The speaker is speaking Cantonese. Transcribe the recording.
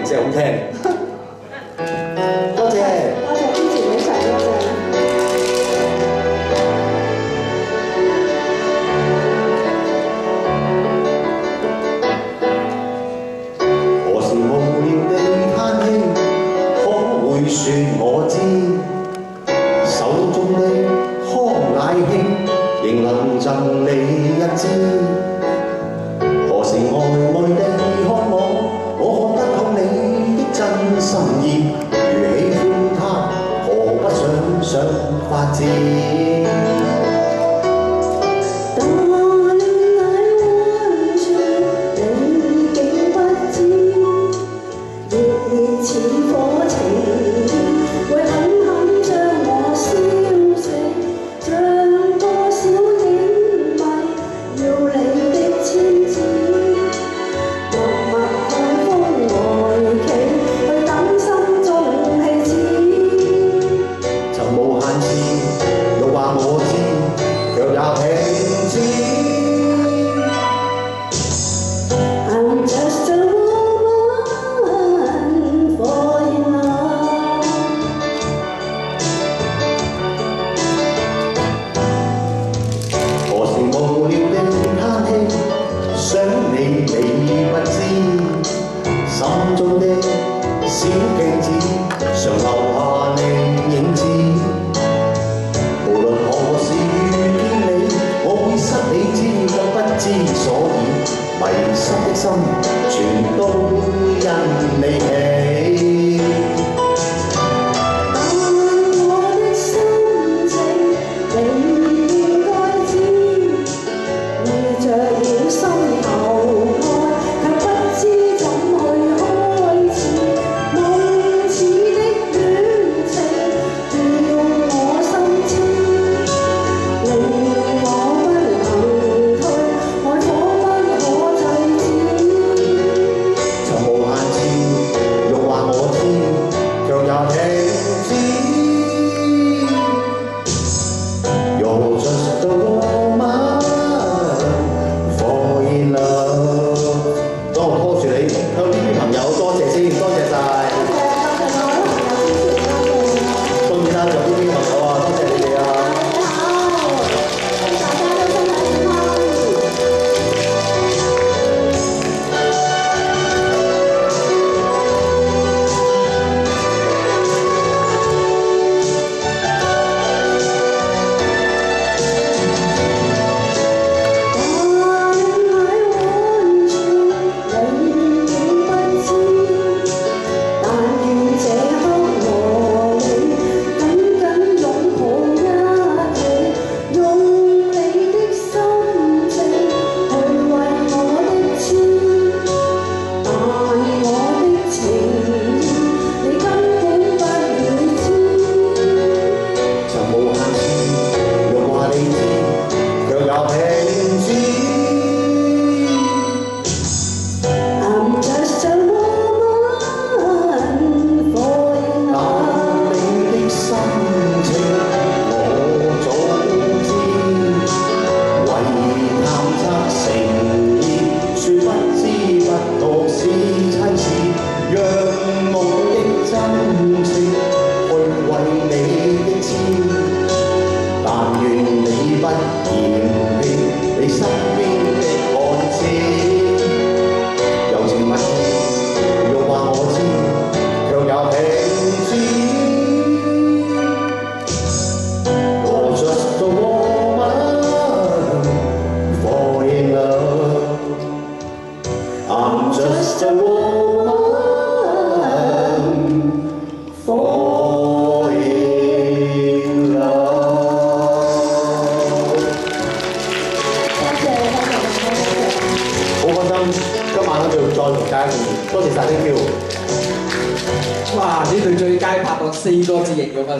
真係好聽。多謝，多謝支持女神，多謝。何時無聊地嘆氣，可會說我知？手中的康乃馨，仍能贈你一支。何時呆呆地看我看得透你的真心意。如喜歡他，何不想發展？似火情，會狠狠將我燒死，像多少影迷要你的千子，默默看風外企，去等心中氣子。曾無限次欲話我知，卻也停止。I'm just a想你不知，心中的小鏡子常留下你影子。無論何時遇見你，我會失理智，卻不知所以，迷失的心全都因你起。I'm just a woman fall in love。好開心，今晚咧就再同大家見面，多謝晒 thank you。哇！呢對最佳拍檔4個字形容啊！